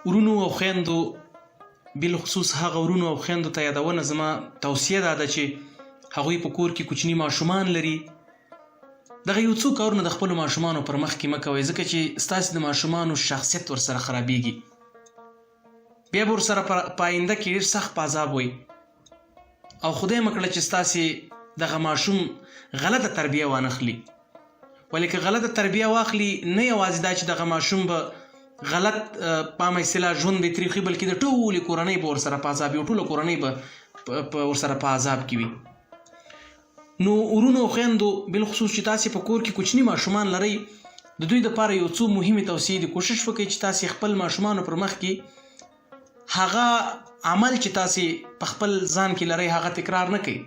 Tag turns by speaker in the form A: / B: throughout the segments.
A: ورونو او خویندو بالخصوص هغه ورونو او خویندو ته یادونه زما توصیه ده چې هغوی په کور کې کوچني ماشومان لري. دغه یو څو کارونه د خپلو ماشومانو پر مخ کې مه کوئ، ځکه چې ستاسې د ماشومانو شخصیت ورسره خرابېږي. بیا به ورسره په آینده کې ډېر سخت په عذاب وئ، او خدای مه کړه چې ستاسې دغه ماشوم غلطه تربیه وانخلي. ولې که غلطه تربیه واخلي، نه یوازې دا چې دغه ماشوم به غلط په عامه اصطلاح ژوند به ترې خي، بلکې د ټولې کورنۍ به ورسره په عذاب وي، ټوله کورنۍ به ورسره په عذاب کې وي. نو ورونو او خویندو بالخصوص چې تاسې په کور کې کوچني ماشومان لرئ، د دوی دپاره یو څو مهمې توصیې دي. کوشش وکړئ چې تاسې خپل ماشومانو پر مخ کې هغه عمل چې تاسې په خپل ځان کې لرئ هغه تکرار نه کوئ.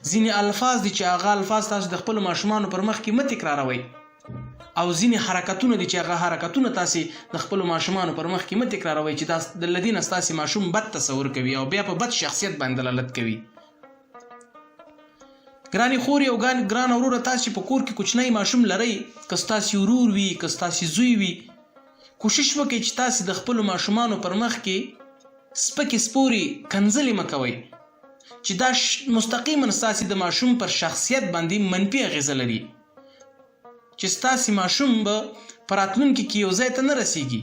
A: ځینې الفاظ دي چې هغه الفاظ تاسو د خپلو ماشومانو پر مخ کې مه تکراروئ، او ځینې حرکتونه دي چې هغه حرکتونه تاسې د خپلو ماشومانو پر مخ کې مه تکراروئ چې د له دې نه ستاسې ماشوم بد تصور کوي او بیا په بد شخصیت باندې دلالت کوي. ګرانې خورې او ګران وروره، تاسې په کور کې کوچنی ماشوم لرئ، که ستاسې ورور وي که ستاسې زوی وي، کوشش وکړئ چې تاسې د خپلو ماشومانو پر مخ کې سپکې سپورې کنځلې مه کوئ چې دا مستقیما ستاسې د ماشوم پر شخصیت باندې منفي اغېزه لري، چې ستاسې ماشوم به په راتلونکي کې یو ځای ته نه رسیږي،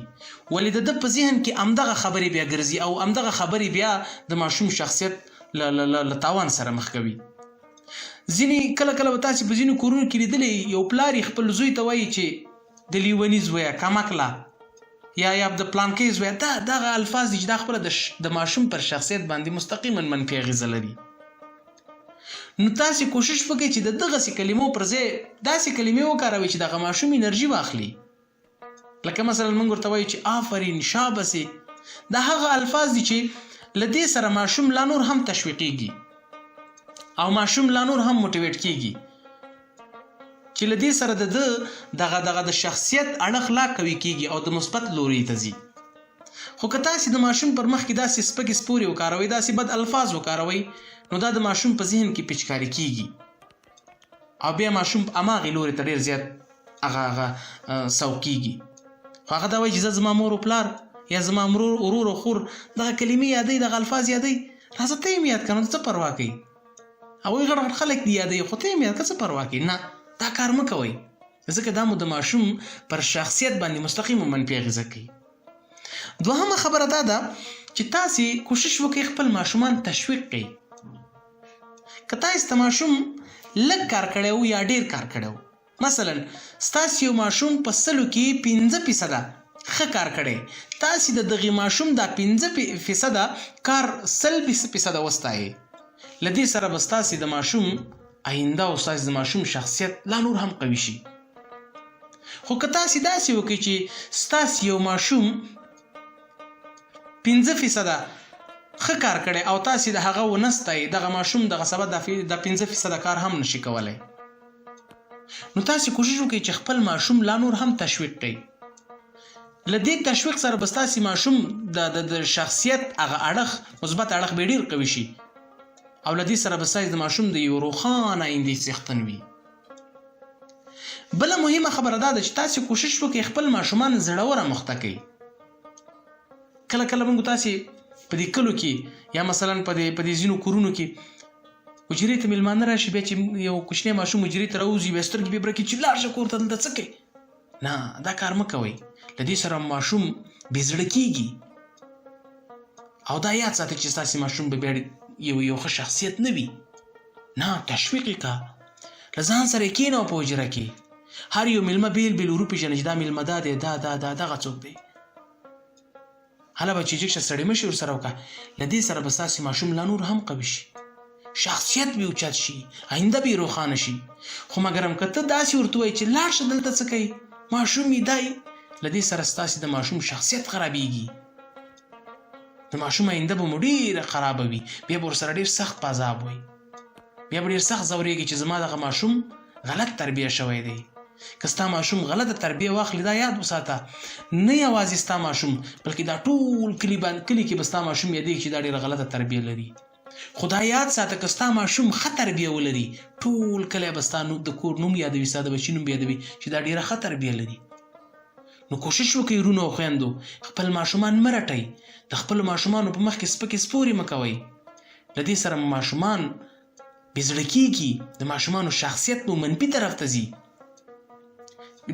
A: ولې د ده په ذهن کې همدغه خبرې بیا ګرځي او همدغه خبرې بیا د ماشوم شخصیت له تاوان سره مخ کوي. ځینې کله کله به تاسې په ځینو کورونو کې لیدلی یو پلار یې خپل زوی ته وایي چې د لیوني زویه کمکله یا د پلانکۍ زویه، دغه الفاظ دي چې دا خپله د ماشوم پر شخصیت باندې مستقیما منفي اغېزه لري. نو تاسې کوشش وکړئ چې د دغسې کلمو پر ځای داسې کلمې وکاروئ چې دغه ماشوم انرژي واخلي. لکه مثلا موږ ورته وایو چې آفرین، شابسې. دا هغه الفاظ دي چې له دې سره ماشوم لا نور هم تشویقېږي او ماشوم لا نور هم موټیویټ کېږي، چې له دې سره د دغه د شخصیت اړخ لا قوي کېږي او د مثبت لوري ته ځي. خو که تاسې د ماشوم پر مخ کې داسې سپکې سپورې وکاروئ، داسې بد الفاظ وکاروئ، نو دا د ماشوم په ذهن کې پیچکاري کېږي او بیا ماشوم هماغې لوري ته ډېر زیات هغه سوق کېږي. خو هغه دا وایي چې زه زما مور و پلار یا زما ورور و خور دغه کلمې یادوي، دغه الفاظ یادوي، راځه ته یې یاد کړه، نو څه پروا کوي؟ هغوی غټ غټ خلک دي یادوي، خو ته یې یاد کړه، څه پروا کوي؟ نه، دا کار مه کوئ، ځکه دا مو د ماشوم پر شخصیت باندې مستقیمه منفي اغېزه کوي. دوهمه خبره دا ده چې تاسې کوشش وکړئ خپل ماشومان تشویق کړئ. که تاسې ته ماشوم لږ کار کړی و یا ډېر کار کړی و، مثلا ستاسې یو ماشوم په 100 کې 15% ښه کار کړی، تاسې د دغې ماشوم دا 15% کار 100% وستایئ، له دې سره به ستاسې د ماشوم آینده او ستاسې د ماشوم شخصیت لا نور هم قوي شي. خو که تاسې داسې وکړئ چې ستاسې یو ماشوم 15% ښه کار کړی او تاسې د هغه ونه ستایئ، دغه ماشوم دغه سبا د 15% کار هم نشي کولی. نو تاسې کوشش وکړئ چې خپل ماشوم لا نور هم تشویق کړئ. له دې تشویق سره به ستاسې ماشوم د شخصیت هغه اړخ مثبت اړخ به ډېر قوي شي او له دې سره به ستاسې د ماشوم د یو روښانه آیندې څښتن وي. بله مهمه خبره دا ده چې تاسې کوشش وکړئ خپل ماشومان زړوره مخته کړئ. کله کله موږ تاسې په دې کلو کې یا مثلا په دې ځینو کورونو کې حجرې ته میلمانه راشي، بیا چې یو کوچنی ماشوم حجرې ته راوځي، بیا سترګې بې برکې چې لاړ شه کور ته، دلته څه کوې؟ نه، دا کار مه کوئ. له دې سره ماشوم بې زړه کېږي او دا یاد ساتئ چې ستاسې ماشوم به بیا یو ښه شخصیت نه وي. نه، تشویق یې کړه، له ځان سره یې کښېنوه په حجره کې، هر یو میلمه بیل بیل وروپېژنه چې دا میلمه دا دی، دغه څوک دی، هله به چې جګ شه سړی مه شي ورسره وکړه. له دې سره به ستاسې ماشوم لا نور هم قوي شي، شخصیت به اوچت شي، آینده به یې روښانه شي. خو مګرم که ته داسې ورته وایې چې لاړ شه دلته څه کوي، ماشوم یې دی، له دې سره ستاسې د ماشوم شخصیت خرابېږي، د ماشوم آینده به مو ډېره خرابه وي، بیا به ورسره ډېر سخت په عذاب وئ، بیا به ډېر سخت ځورېږي چې زما دغه ماشوم غلط تربیه شوی دی. که ستا ماشوم غلطه تربیه واخلي، دا یاد وساته، نه یوازې ستا ماشوم بلکې دا ټول کلي کې به ستا ماشوم یادېږي چې دا ډېره غلطه تربیه لري. خو دا یاد ساته که ستا ماشوم ښه تربیه ولري، ټول کلی به ستا د کور نوم یادوي، ستا د بچي نوم یادوي چې دا ډېره ښه تربیه لري. نو کوشش وکړئ ورونو او خویندو خپل ماشومان مه رټئ. د خپلو ماشومانو په مخ کې سپکې سپورې مه کوئ. له دې سره مو ماشومان بېزړه کېږي، د ماشومانو شخصیت مو منفي طرف ته ځي.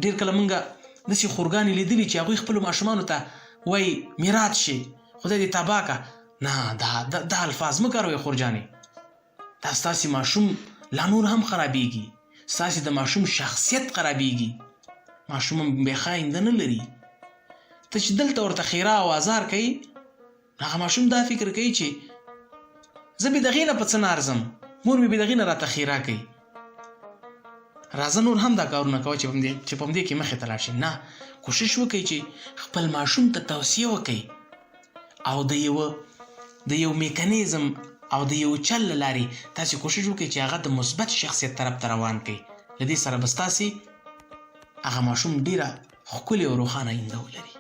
A: ډېر کله موږ داسې خورګانې لیدلي چې هغوی خپلو ماشومانو ته وایي میرات شي، خدای دې تباه که. نه، دا الفاظ مه کاروئ خورجانې. دا ستاسې ماشوم لا نور هم خرابېږي، ستاسې د ماشوم شخصیت خرابېږي. ماشوم بېخه آینده نه لري. ته چې دلته ورته خیره او ازار کوي، هغه ماشوم دا فکر کوي چې زه بې د هغې نه په څه نه ارځم، مور مې بې د هغې نه راته خیره کوي. راځه نور هم دا کارونه کوه چې په همدې کې مخې ته لاړ شي. نه، کوشش وکړئ چې خپل ماشوم ته توصیه وکړئ او د یو میکانیزم او د یو چل له لارې تاسې کوشش وکړئ چې هغه د مثبت شخصیت طرف ته روان کړئ. له دې سره به ستاسې هغه ماشوم ډېره ښکلې او روښانه آینده ولري.